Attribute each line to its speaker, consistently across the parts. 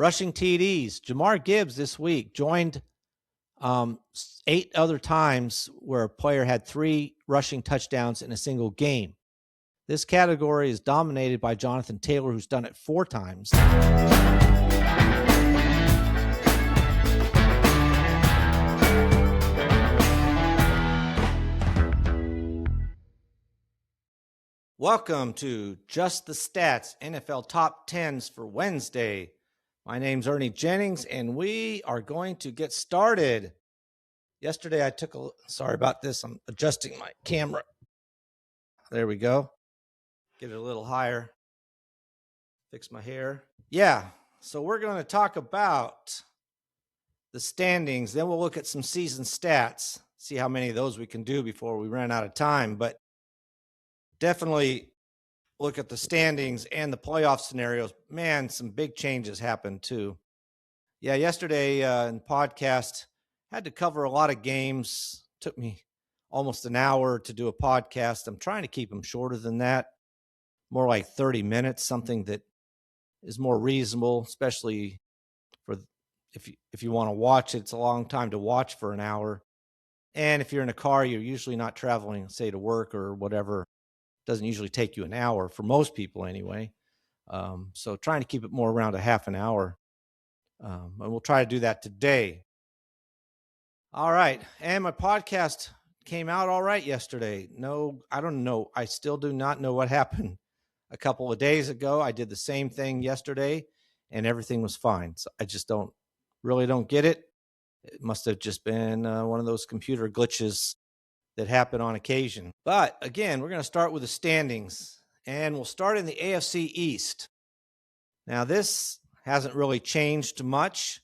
Speaker 1: Rushing TDs. Jamar Gibbs this week joined 8 other times where a player had 3 rushing touchdowns in a single game. This category is dominated by Jonathan Taylor, who's done it 4 times. Welcome to Just the Stats NFL Top 10s for Wednesday. My name's Ernie Jennings, and we are going to get started. Yesterday, sorry about this. I'm adjusting my camera. There we go. Get it a little higher. Fix my hair. Yeah, so we're going to talk about the standings. Then we'll look at some season stats, see how many of those we can do before we run out of time. But definitely look at the standings and the playoff scenarios. Man, some big changes happened too. Yeah, yesterday in the podcast, had to cover a lot of games. Took me almost an hour to do a podcast. I'm trying to keep them shorter than that, more like 30 minutes, something that is more reasonable, especially for if you want to watch it. It's a long time to watch for an hour. And if you're in a car, you're usually not traveling, say, to work or whatever. Doesn't usually take you an hour for most people anyway. So trying to keep it more around a half an hour. And we'll try to do that today. All right. And my podcast came out all right yesterday. No, I don't know. I still do not know what happened a couple of days ago. I did the same thing yesterday and everything was fine. So I just don't get it. It must have just been one of those computer glitches that happen on occasion. But again, we're going to start with the standings, and we'll start in the AFC East. Now, this hasn't really changed much.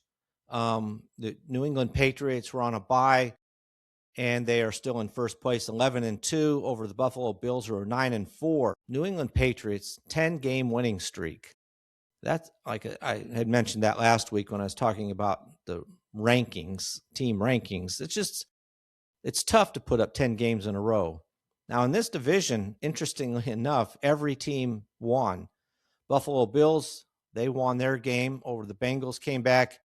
Speaker 1: The New England Patriots were on a bye, and they are still in first place, 11-2 over the Buffalo Bills, who are 9-4. New England Patriots 10-game winning streak. That's like I had mentioned that last week when I was talking about the rankings, team rankings. It's tough to put up 10 games in a row. Now, in this division, interestingly enough, every team won. Buffalo Bills, they won their game over the Bengals, came back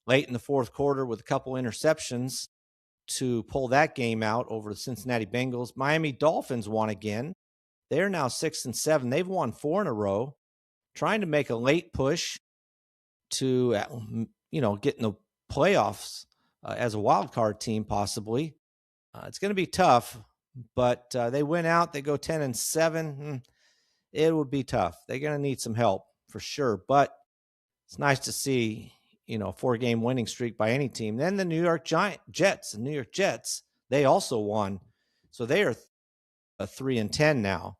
Speaker 1: late in the fourth quarter with a couple interceptions to pull that game out over the Cincinnati Bengals. Miami Dolphins won again. They're now 6-7. They've won 4 in a row, trying to make a late push to, get in the playoffs. As a wild card team, possibly. It's going to be tough, but they win out. They go 10-7. It would be tough. They're going to need some help for sure, but it's nice to see, a 4-game winning streak by any team. Then the New York Jets, they also won. So they are 3-10 now.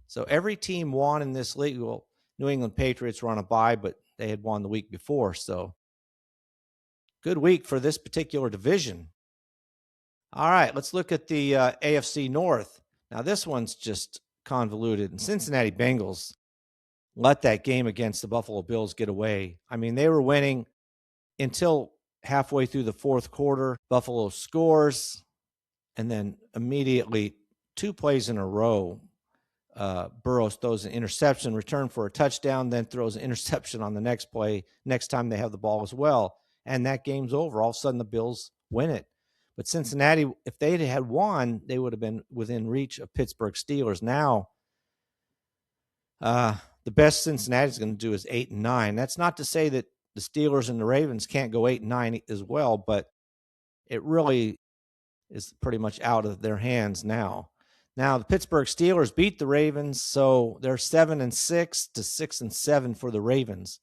Speaker 1: So every team won in this league. Well, New England Patriots were on a bye, but they had won the week before, so good week for this particular division. All right, let's look at the AFC North. Now, this one's just convoluted. And Cincinnati Bengals let that game against the Buffalo Bills get away. I mean, they were winning until halfway through the fourth quarter. Buffalo scores, and then immediately 2 plays in a row, Burrow throws an interception, return for a touchdown, then throws an interception on the next play, next time they have the ball as well. And that game's over. All of a sudden, the Bills win it. But Cincinnati, if they had won, they would have been within reach of Pittsburgh Steelers. Now, the best Cincinnati's going to do is 8-9. That's not to say that the Steelers and the Ravens can't go 8-9 as well, but it really is pretty much out of their hands now. Now, the Pittsburgh Steelers beat the Ravens, so they're 7-6 to 6-7 for the Ravens.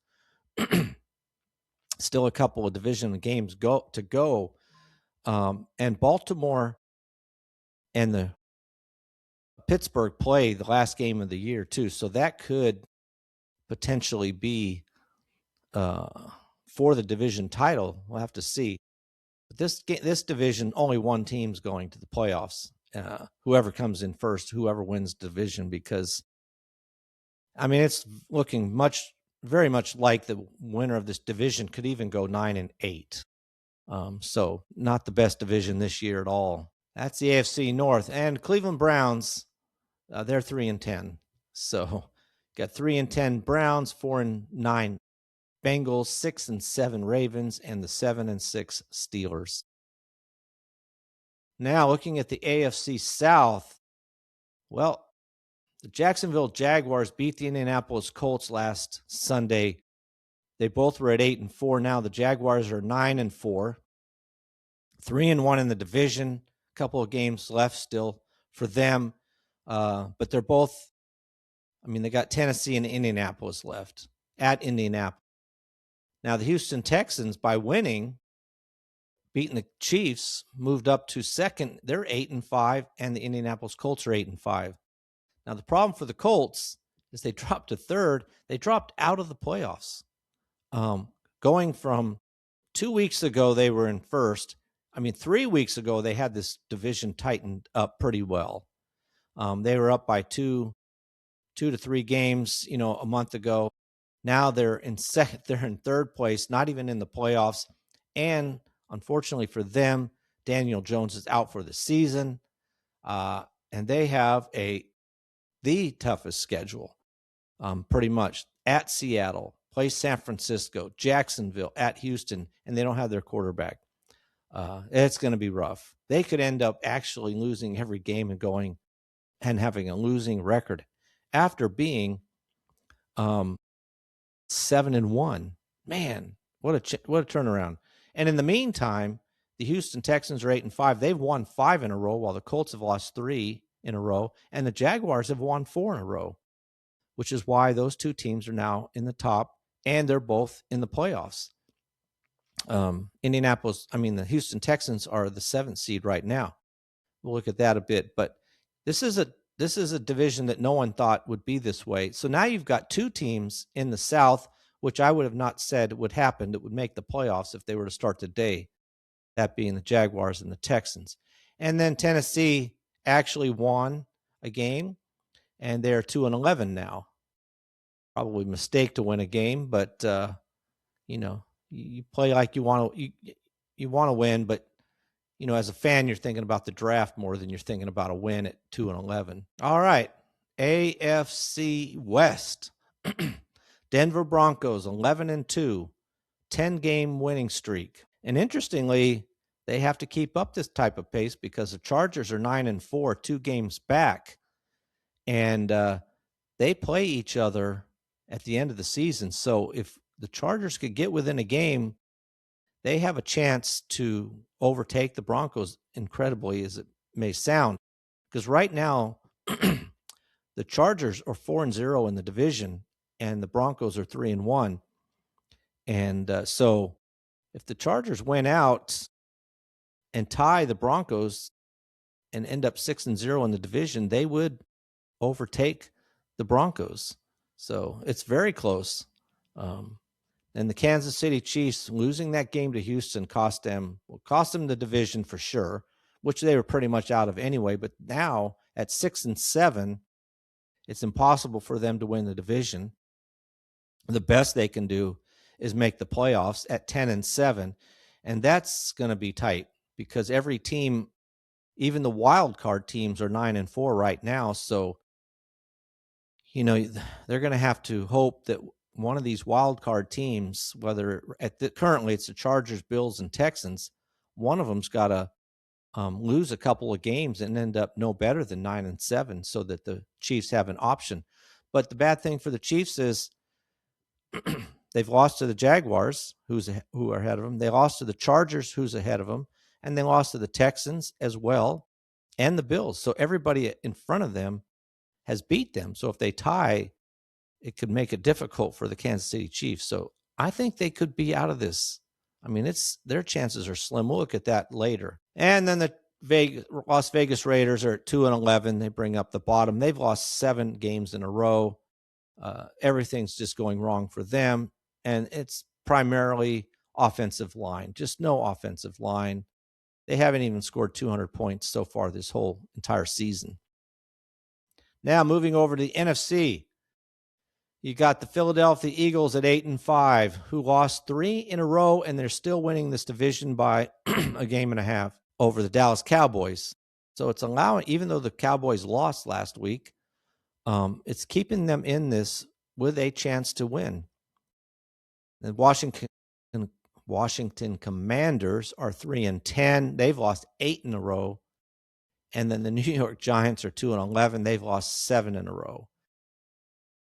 Speaker 1: Still a couple of division games to go. And Baltimore and the Pittsburgh play the last game of the year, too. So that could potentially be for the division title. We'll have to see. But this division, only one team's going to the playoffs. Whoever comes in first, whoever wins the division, because, I mean, it's looking very much like the winner of this division could even go 9-8. So not the best division this year at all. That's the AFC North. And Cleveland Browns, they're 3-10. So got 3-10 Browns, 4-9 Bengals, 6-7 Ravens, and the 7-6 Steelers. Now, looking at the AFC South, well, the Jacksonville Jaguars beat the Indianapolis Colts last Sunday. They both were at 8-4. Now the Jaguars are 9-4, 3-1 in the division. A couple of games left still for them, but they're both. I mean, they got Tennessee and Indianapolis left at Indianapolis. Now the Houston Texans, by winning, beating the Chiefs, moved up to second. They're 8-5, and the Indianapolis Colts are 8-5. Now the problem for the Colts is they dropped to third. They dropped out of the playoffs. Going from 2 weeks ago, they were in first. 3 weeks ago, they had this division tightened up pretty well. They were up by two to three games, a month ago. Now they're in second. They're in third place, not even in the playoffs. And unfortunately for them, Daniel Jones is out for the season. And they have the toughest schedule, pretty much, at Seattle, play San Francisco, Jacksonville, at Houston, and they don't have their quarterback. It's going to be rough. They could end up actually losing every game and going and having a losing record after being 7-1. Man, what a turnaround. And in the meantime, the Houston Texans are 8-5. They've won 5 in a row, while the Colts have lost 3 in a row, and the Jaguars have won 4 in a row, which is why those two teams are now in the top, and they're both in the playoffs. The Houston Texans are the 7th seed right now. We'll look at that a bit, but this is a division that no one thought would be this way. So now you've got two teams in the South, which I would have not said would happen, that would make the playoffs if they were to start today, that being the Jaguars and the Texans. And then Tennessee actually won a game, and they're 2-11 now. Probably a mistake to win a game, but you play like you want to win, but as a fan, you're thinking about the draft more than you're thinking about a win at 2-11. All right, AFC West. Denver Broncos 11-2, 10-game winning streak. And interestingly, they have to keep up this type of pace because the Chargers are 9-4, 2 games back, and they play each other at the end of the season. So if the Chargers could get within a game, they have a chance to overtake the Broncos, incredibly as it may sound. Because right now, the Chargers are 4-0 in the division, and the Broncos are 3-1. And so if the Chargers win out and tie the Broncos and end up 6-0 in the division, they would overtake the Broncos. So it's very close. And the Kansas City Chiefs losing that game to Houston cost them the division for sure, which they were pretty much out of anyway. But now at 6-7, it's impossible for them to win the division. The best they can do is make the playoffs at 10-7, and that's going to be tight because every team, even the wild card teams, are 9-4 right now. So, they're going to have to hope that one of these wild card teams, whether currently it's the Chargers, Bills, and Texans, one of them's got to lose a couple of games and end up no better than 9-7, so that the Chiefs have an option. But the bad thing for the Chiefs is they've lost to the Jaguars, who are ahead of them. They lost to the Chargers, who's ahead of them, and they lost to the Texans as well, and the Bills. So everybody in front of them has beat them. So if they tie, it could make it difficult for the Kansas City Chiefs. So I think they could be out of this. Their chances are slim. We'll look at that later. And then the Las Vegas Raiders are at 2-11. They bring up the bottom. They've lost 7 games in a row. Everything's just going wrong for them. And it's primarily offensive line, just no offensive line. They haven't even scored 200 points so far this whole entire season. Now moving over to the NFC. You got the Philadelphia Eagles at 8-5, who lost 3 in a row, and they're still winning this division by a game and a half over the Dallas Cowboys. So it's allowing, even though the Cowboys lost last week, it's keeping them in this with a chance to win. The Washington Commanders are 3-10. They've lost 8 in a row. And then the New York Giants are 2-11. They've lost 7 in a row.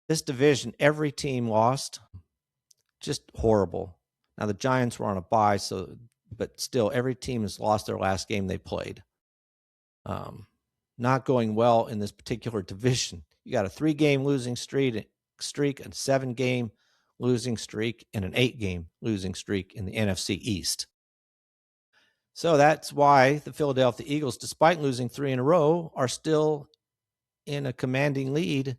Speaker 1: This division, every team lost. Just horrible. Now the Giants were on a bye, but still, every team has lost their last game they played. Not going well in this particular division. You got a 3-game losing streak, a 7-game losing streak, and an 8-game losing streak in the NFC East. So that's why the Philadelphia Eagles, despite losing 3 in a row, are still in a commanding lead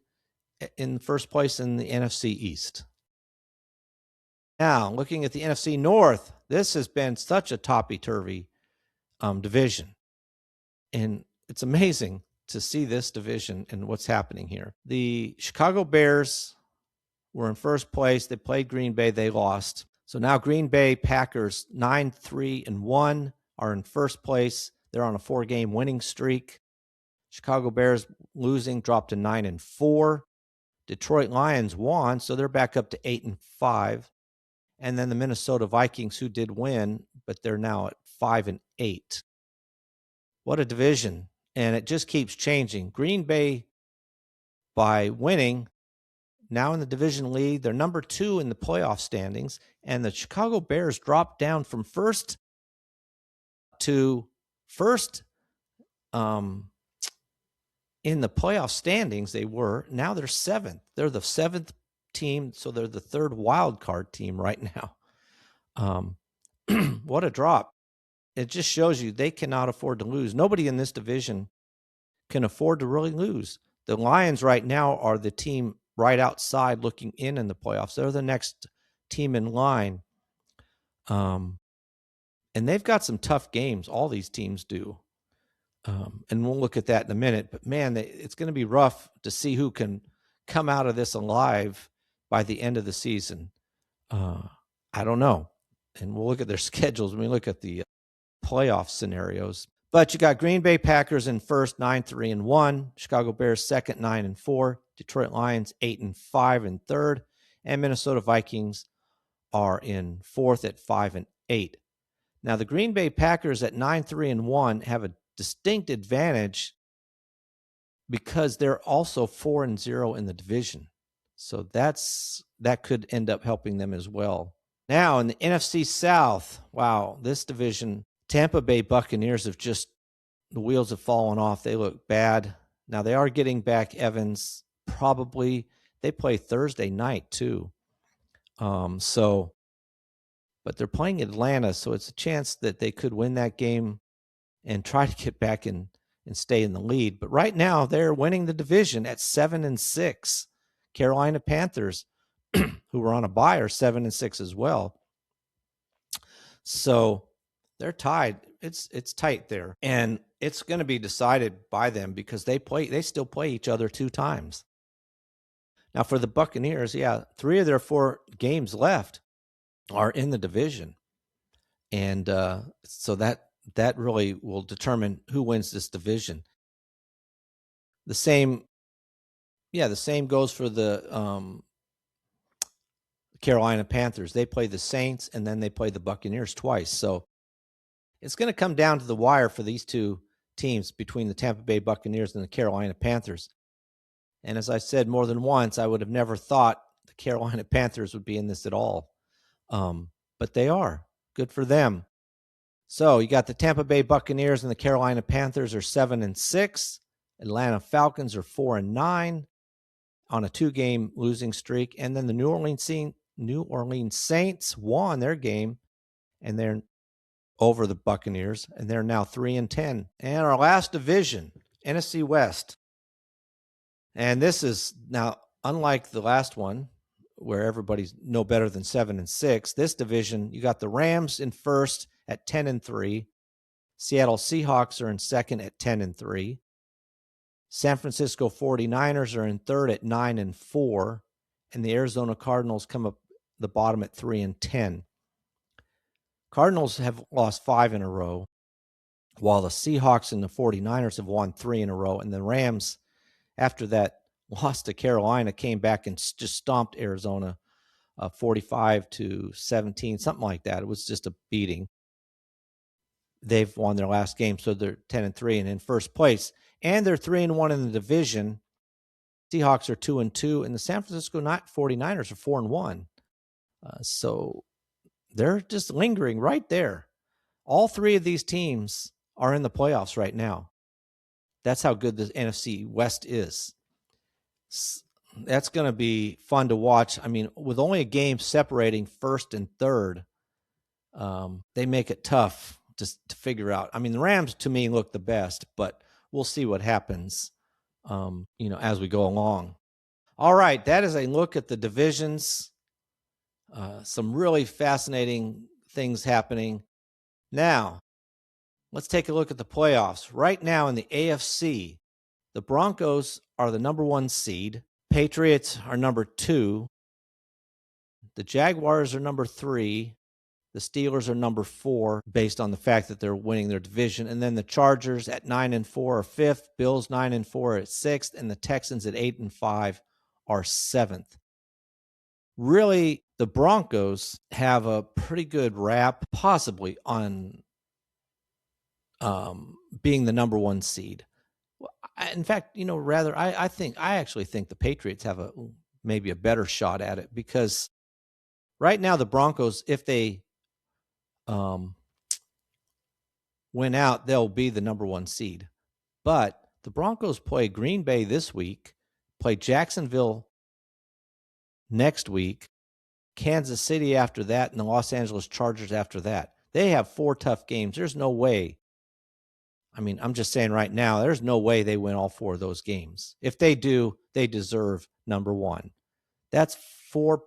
Speaker 1: in first place in the NFC East. Now, looking at the NFC North, this has been such a topsy-turvy division. And it's amazing to see this division and what's happening here. The Chicago Bears were in first place. They played Green Bay. They lost. So now Green Bay Packers 9-3-1 are in first place. They're on a 4-game winning streak. Chicago Bears losing dropped to 9-4. Detroit Lions won, so they're back up to 8-5. And then the Minnesota Vikings, who did win, but they're now at 5-8. What a division. And it just keeps changing. Green Bay, by winning, now in the division lead, they're number 2 in the playoff standings. And the Chicago Bears dropped down from first to first in the playoff standings. They were. Now they're 7th. They're the 7th team, so they're the 3rd wild card team right now. What a drop. It just shows you they cannot afford to lose. Nobody in this division can afford to really lose. The Lions right now are the team right outside looking in the playoffs. They're the next team in line. And they've got some tough games. All these teams do. And we'll look at that in a minute. But, man, it's going to be rough to see who can come out of this alive by the end of the season. I don't know. And we'll look at their schedules when we look at the playoff scenarios. But you got Green Bay Packers in first, 9-3-1. Chicago Bears second, 9-4. Detroit Lions 8-5 in third. And Minnesota Vikings are in fourth at 5-8. Now, the Green Bay Packers at 9-3-1 have a distinct advantage because they're also 4-0 in the division. So that could end up helping them as well. Now, in the NFC South, wow, this division, Tampa Bay Buccaneers the wheels have fallen off. They look bad. Now, they are getting back Evans. Probably they play Thursday night too. But they're playing Atlanta, so it's a chance that they could win that game and try to get back and stay in the lead. But right now, they're winning the division at 7-6. Carolina Panthers, who were on a bye, are 7-6 as well. So they're tied. It's tight there, and it's going to be decided by them because they still play each other 2 times. Now for the Buccaneers, 3 of their 4 games left are in the division, and so that really will determine who wins this division. The same goes for the Carolina Panthers. They play the Saints, and then they play the Buccaneers twice. So it's going to come down to the wire for these 2 teams between the Tampa Bay Buccaneers and the Carolina Panthers. And as I said more than once, I would have never thought the Carolina Panthers would be in this at all. But they are. Good for them. So you got the Tampa Bay Buccaneers and the Carolina Panthers are 7-6. Atlanta Falcons are 4-9 on a 2-game losing streak. And then the New Orleans Saints won their game, and they're over the Buccaneers, and they're now 3-10. And our last division, NFC West. And this is now, unlike the last one, where everybody's no better than 7-6, this division, you got the Rams in first at 10-3. Seattle Seahawks are in second at 10-3. San Francisco 49ers are in third at 9-4. And the Arizona Cardinals come up the bottom at 3-10. Cardinals have lost 5 in a row, while the Seahawks and the 49ers have won 3 in a row. And the Rams, after that loss to Carolina, came back and just stomped Arizona 45-17, something like that. It was just a beating. They've won their last game, so they're 10-3 and in first place. And they're 3-1 in the division. Seahawks are 2-2, and the San Francisco 49ers are 4-1. So they're just lingering right there. All three of these teams are in the playoffs right now. That's how good the NFC West is. That's going to be fun to watch. I mean, with only a game separating first and third, they make it tough just to figure out. I mean, the Rams, to me, look the best, but we'll see what happens, as we go along. All right, that is a look at the divisions. Some really fascinating things happening. Now, let's take a look at the playoffs. Right now in the AFC, the Broncos are the number 1 seed. Patriots are number 2. The Jaguars are number 3. The Steelers are number 4 based on the fact that they're winning their division. And then the Chargers at 9-4 are 5th. Bills 9-4 are at 6th. And the Texans at 8-5 are 7th. Really, the Broncos have a pretty good rap, possibly, on being the number 1 seed. In fact, I actually think the Patriots have maybe a better shot at it, because right now the Broncos, if they win out, they'll be the number 1 seed. But the Broncos play Green Bay this week, play Jacksonville next week, Kansas City after that, and the Los Angeles Chargers after that. They have 4 tough games. There's no way. I mean, I'm just saying right now, there's no way they win all 4 of those games. If they do, they deserve number 1. That's 3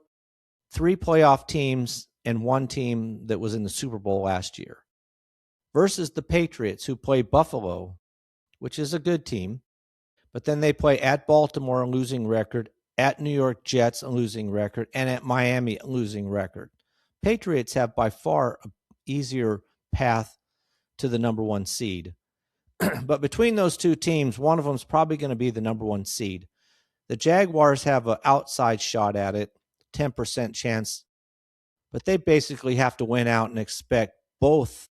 Speaker 1: playoff teams and 1 team that was in the Super Bowl last year, versus the Patriots, who play Buffalo, which is a good team, but then they play at Baltimore, a losing record, at New York Jets, a losing record, and at Miami, a losing record. Patriots have by far an easier path to the number 1 seed. But between those 2 teams, one of them is probably going to be the number 1 seed. The Jaguars have an outside shot at it, 10% chance, but they basically have to win out and expect both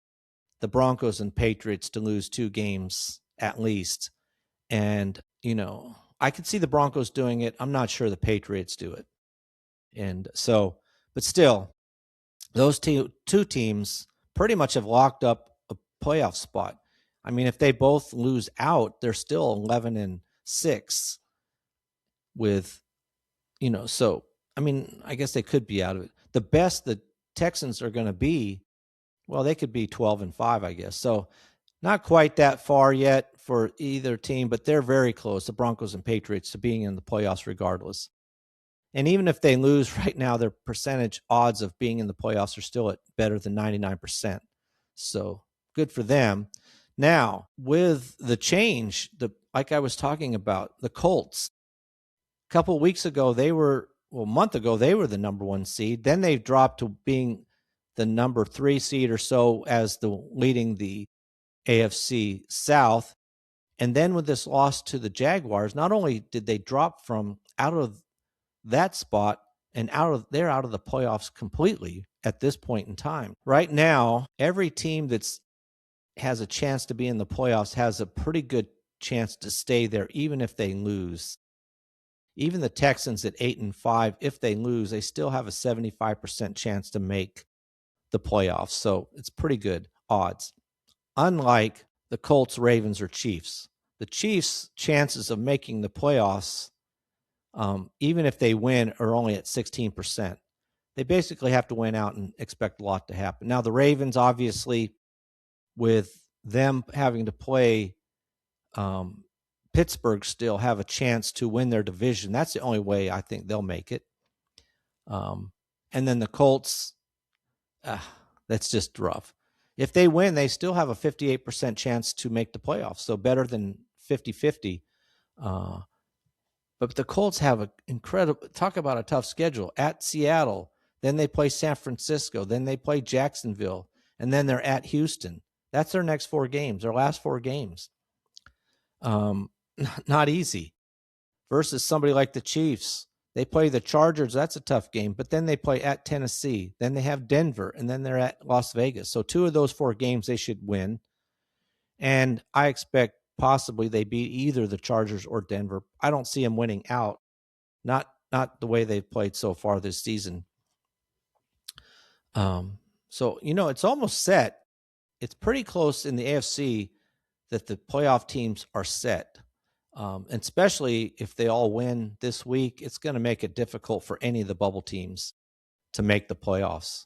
Speaker 1: the Broncos and Patriots to lose 2 games at least. And, I could see the Broncos doing it. I'm not sure the Patriots do it. And so, but still, those two teams pretty much have locked up a playoff spot. I mean, if they both lose out, they're still 11-6 with, so, I mean, I guess they could be out of it. The best the Texans are going to be, well, they could be 12-5, I guess. So not quite that far yet for either team, but they're very close, the Broncos and Patriots, to being in the playoffs regardless. And even if they lose right now, their percentage odds of being in the playoffs are still at better than 99%. So good for them. Now, with the change, like I was talking about, the Colts, a couple of weeks ago, a month ago, they were the number 1 seed. Then they dropped to being the number 3 seed or so as leading the AFC South. And then with this loss to the Jaguars, not only did they drop from out of that spot and they're out of the playoffs completely at this point in time. Right now, every team has a chance to be in the playoffs has a pretty good chance to stay there, even if they lose. Even the Texans at 8-5, if they lose, they still have a 75% chance to make the playoffs. So it's pretty good odds. Unlike the Colts, Ravens, or Chiefs. The Chiefs' chances of making the playoffs, even if they win, are only at 16%. They basically have to win out and expect a lot to happen. Now, the Ravens, obviously, with them having to play Pittsburgh, still have a chance to win their division. That's the only way I think they'll make it. And then the Colts, that's just rough. If they win, they still have a 58% chance to make the playoffs, so better than 50-50. But the Colts have an incredible – talk about a tough schedule. At Seattle, then they play San Francisco, then they play Jacksonville, and then they're at Houston. That's their next 4 games, their last 4 games. Not easy. Versus somebody like the Chiefs. They play the Chargers. That's a tough game. But then they play at Tennessee. Then they have Denver. And then they're at Las Vegas. So 2 of those 4 games they should win. And I expect possibly they beat either the Chargers or Denver. I don't see them winning out. Not the way they've played so far this season. So, it's almost set. It's pretty close in the AFC that the playoff teams are set. And especially if they all win this week, it's going to make it difficult for any of the bubble teams to make the playoffs.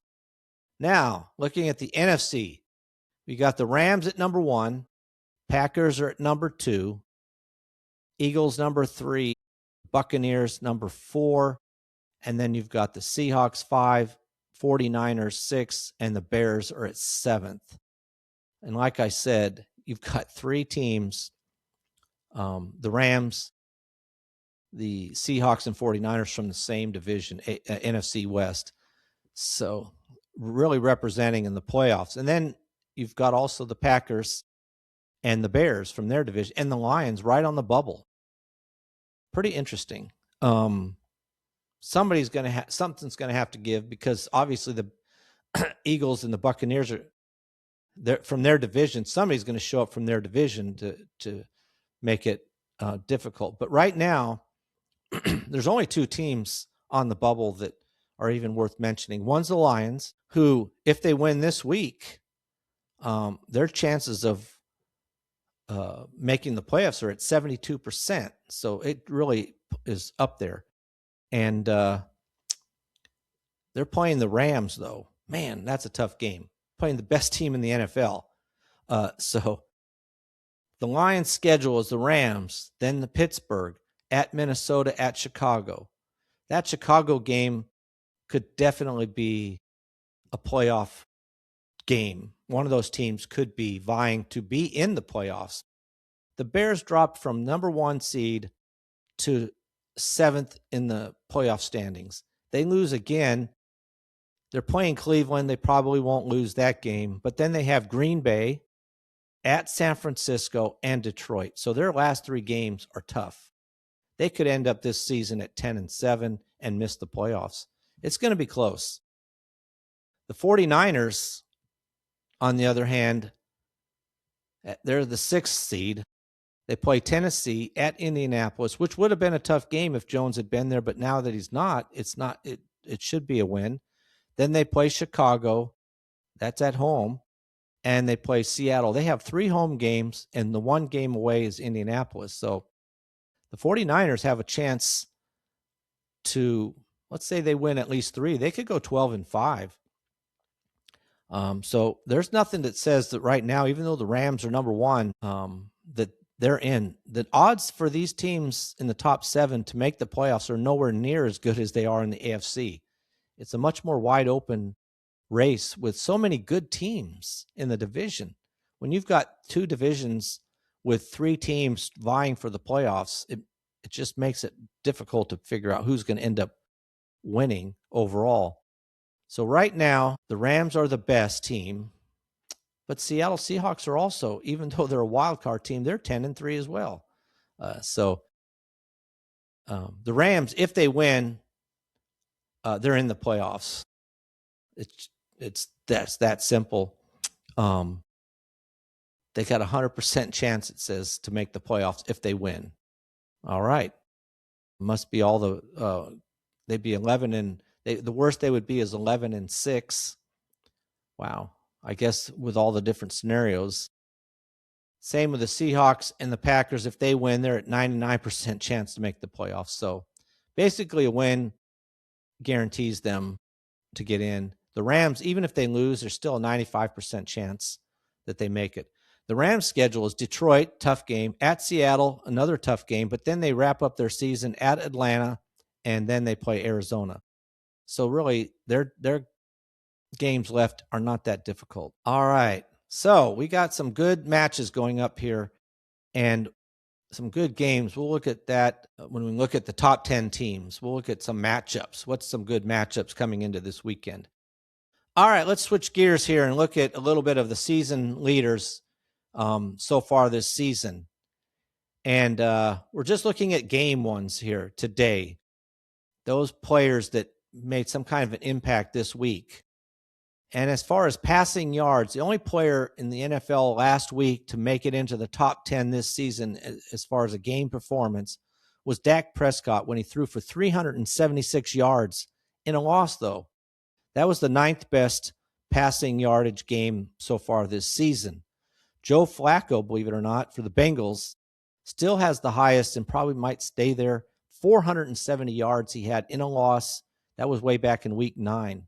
Speaker 1: Now, looking at the NFC, we got the Rams at number 1, Packers are at number 2, Eagles number 3, Buccaneers number 4, and then you've got the Seahawks 5, 49ers 6, and the Bears are at 7th. And like I said, you've got 3 teams, the Rams, the Seahawks, and 49ers from the same division, NFC West. So really representing in the playoffs. And then you've got also the Packers and the Bears from their division, and the Lions right on the bubble. Pretty interesting. Something's going to have to give, because obviously the Eagles and the Buccaneers are from their division. Somebody's going to show up from their division to make it difficult. But right now, there's only 2 teams on the bubble that are even worth mentioning. One's the Lions, who, if they win this week, their chances of making the playoffs are at 72%. So it really is up there. And they're playing the Rams, though. Man, that's a tough game. Playing the best team in the NFL. So the Lions' schedule is the Rams, then the Pittsburgh, at Minnesota, at Chicago. That Chicago game could definitely be a playoff game. One of those teams could be vying to be in the playoffs. The Bears dropped from number 1 seed to 7th in the playoff standings. They lose again. They're playing Cleveland. They probably won't lose that game. But then they have Green Bay, at San Francisco, and Detroit. So their last 3 games are tough. They could end up this season at 10-7 and miss the playoffs. It's going to be close. The 49ers, on the other hand, they're the 6th seed. They play Tennessee at Indianapolis, which would have been a tough game if Jones had been there. But now that he's not, it should be a win. Then they play Chicago. That's at home. And they play Seattle. They have 3 home games, and the 1 game away is Indianapolis. So the 49ers have a chance to, let's say they win at least 3. They could go 12-5. So there's nothing that says that right now, even though the Rams are number 1, that they're in. The odds for these teams in the top 7 to make the playoffs are nowhere near as good as they are in the AFC. It's a much more wide open race with so many good teams in the division. When you've got 2 divisions with 3 teams vying for the playoffs, it just makes it difficult to figure out who's going to end up winning overall. So right now, the Rams are the best team, but Seattle Seahawks are also, even though they're a wild card team, they're 10-3 as well. So the Rams, if they win, they're in the playoffs. That's that simple. They got 100% chance, it says, to make the playoffs if they win. All right. Must be all the they'd be 11 and the worst they would be is 11-6. Wow. I guess with all the different scenarios. Same with the Seahawks and the Packers. If they win, they're at 99% chance to make the playoffs. So basically a win guarantees them to get in. The Rams, even if they lose, there's still a 95% chance that they make it. The Rams' schedule is Detroit, tough game, at Seattle, another tough game, but then they wrap up their season at Atlanta, and then they play Arizona. So really, their games left are not that difficult. All right, so we got some good matches going up here and some good games. We'll look at that when we look at the top 10 teams. We'll look at some matchups. What's some good matchups coming into this weekend? All right, let's switch gears here and look at a little bit of the season leaders so far this season. And we're just looking at game ones here today. those players that made some kind of an impact this week. And as far as passing yards, the only player in the NFL last week to make it into the top 10 this season as far as a game performance was Dak Prescott when he threw for 376 yards in a loss, though. That was the 9th best passing yardage game so far this season. Joe Flacco, believe it or not, for the Bengals, still has the highest and probably might stay there. 470 yards he had in a loss. That was way back in week 9.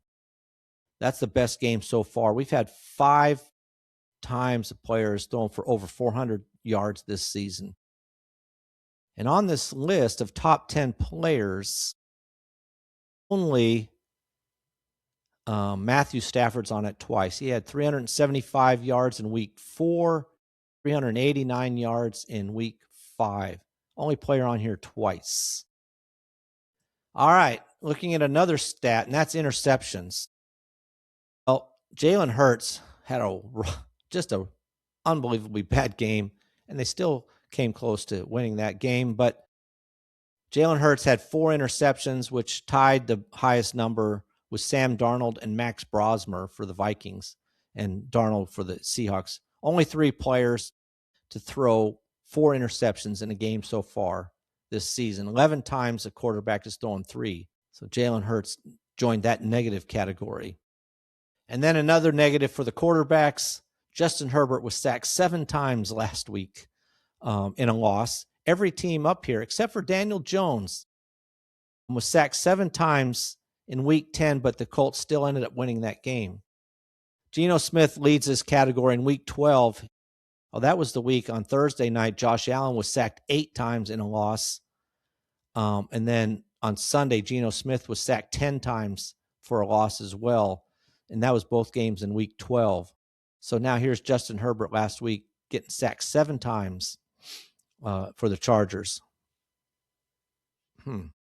Speaker 1: That's the best game so far. We've had 5 times the players thrown for over 400 yards this season. And on this list of top 10 players, only Matthew Stafford's on it twice. He had 375 yards in week 4, 389 yards in week 5. Only player on here twice. All right, looking at another stat, and that's interceptions. Well, Jalen Hurts had just a unbelievably bad game, and they still came close to winning that game. But Jalen Hurts had 4 interceptions, which tied the highest number with Sam Darnold and Max Brosmer for the Vikings and Darnold for the Seahawks. Only 3 players to throw 4 interceptions in a game so far this season. 11 times a quarterback has thrown 3. So Jalen Hurts joined that negative category. And then another negative for the quarterbacks. Justin Herbert was sacked 7 times last week in a loss. Every team up here, except for Daniel Jones, was sacked 7 times in week 10, but the Colts still ended up winning that game. Geno Smith leads this category in week 12. Oh, that was the week on Thursday night. Josh Allen was sacked 8 times in a loss. And then on Sunday, Geno Smith was sacked 10 times for a loss as well. And that was both games in week 12. So now here's Justin Herbert last week getting sacked 7 times for the Chargers.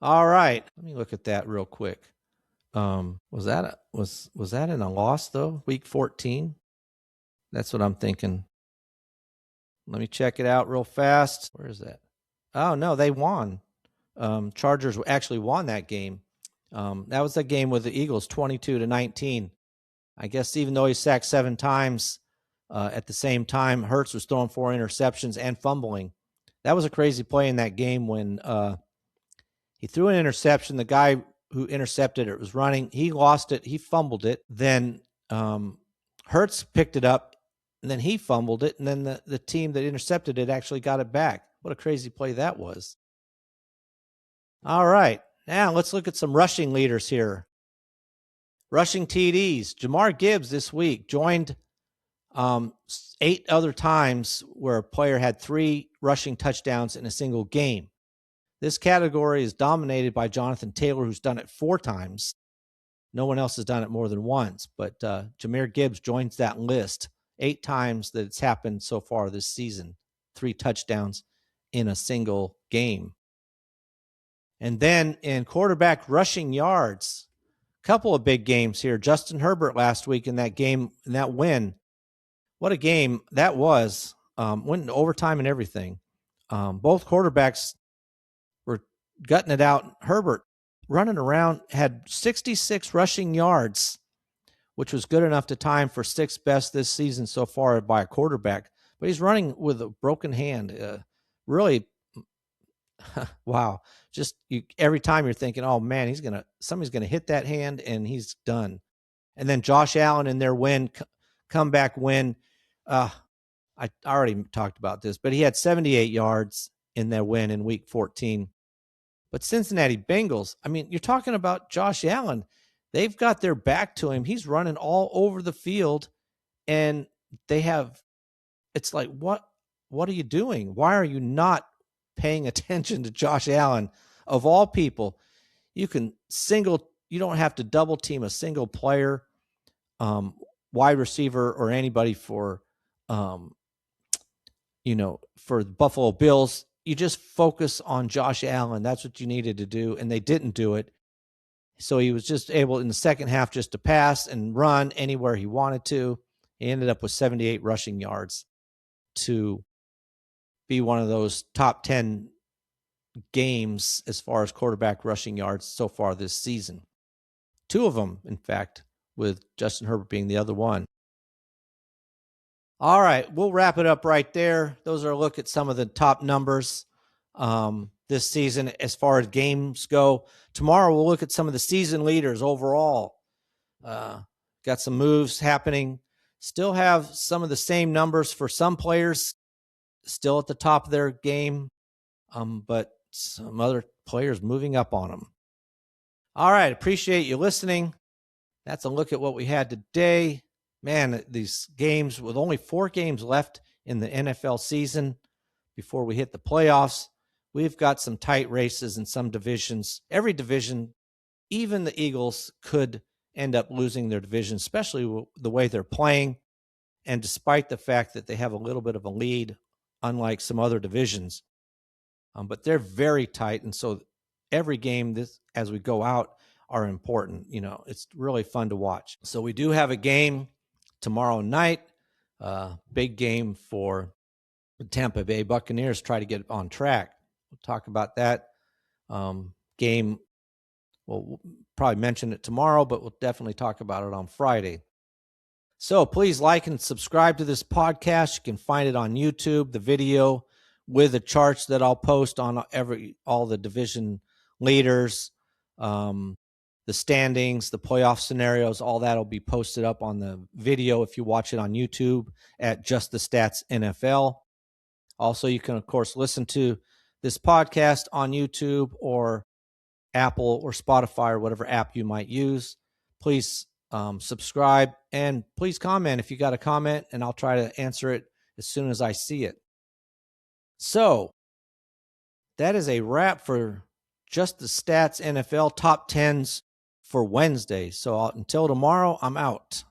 Speaker 1: All right. Let me look at that real quick. Was that in a loss though? Week 14? That's what I'm thinking. Let me check it out real fast. Where is that? Oh no, they won. Chargers actually won that game. That was the game with the Eagles, 22-19. I guess even though he sacked 7 times, at the same time, Hurts was throwing 4 interceptions and fumbling. That was a crazy play in that game when he threw an interception. The guy who intercepted it was running. He lost it. He fumbled it. Then Hurts picked it up, and then he fumbled it. And then the team that intercepted it actually got it back. What a crazy play that was. All right. Now let's look at some rushing leaders here. Rushing TDs. Jahmyr Gibbs this week joined 8 other times where a player had 3 rushing touchdowns in a single game. This category is dominated by Jonathan Taylor, who's done it 4 times. No one else has done it more than once, but Jahmyr Gibbs joins that list. 8 times that it's happened so far this season. 3 touchdowns in a single game. And then in quarterback rushing yards, a couple of big games here. Justin Herbert last week in that game, in that win. What a game that was. Went into overtime and everything. Both quarterbacks were gutting it out. Herbert running around had 66 rushing yards, which was good enough to time for 6th best this season so far by a quarterback. But he's running with a broken hand. Really, wow. Just every time you're thinking, oh man, somebody's gonna hit that hand, and he's done. And then Josh Allen in their comeback win. I already talked about this, but he had 78 yards in their win in week 14. But Cincinnati Bengals, I mean, you're talking about Josh Allen. They've got their back to him. He's running all over the field, and it's like, what are you doing? Why are you not paying attention to Josh Allen? Of all people, you don't have to double team a single player, wide receiver or anybody for the Buffalo Bills. You just focus on Josh Allen. That's what you needed to do, and they didn't do it. So he was just able in the second half just to pass and run anywhere he wanted to. He ended up with 78 rushing yards to be one of those top 10 games as far as quarterback rushing yards so far this season. 2 of them, in fact, with Justin Herbert being the other one. All right, we'll wrap it up right there. Those are a look at some of the top numbers this season as far as games go. Tomorrow, we'll look at some of the season leaders overall. Got some moves happening. Still have some of the same numbers for some players still at the top of their game, but some other players moving up on them. All right, appreciate you listening. That's a look at what we had today. Man, these games, with only 4 games left in the NFL season before we hit the playoffs, we've got some tight races in some divisions. Every division, even the Eagles, could end up losing their division, especially the way they're playing. And despite the fact that they have a little bit of a lead, unlike some other divisions, but they're very tight. And so every game as we go out are important. It's really fun to watch. So we do have a game tomorrow night, big game for the Tampa Bay Buccaneers, try to get on track. We'll talk about that game. We'll probably mention it tomorrow, but we'll definitely talk about it on Friday. So please like and subscribe to this podcast. You can find it on YouTube, the video with the charts that I'll post on all the division leaders, the standings, the playoff scenarios, all that will be posted up on the video if you watch it on YouTube at Just the Stats NFL. Also, you can, of course, listen to this podcast on YouTube or Apple or Spotify or whatever app you might use. Please subscribe, and please comment if you got a comment, and I'll try to answer it as soon as I see it. So that is a wrap for Just the Stats NFL Top 10s for Wednesday. So until tomorrow, I'm out.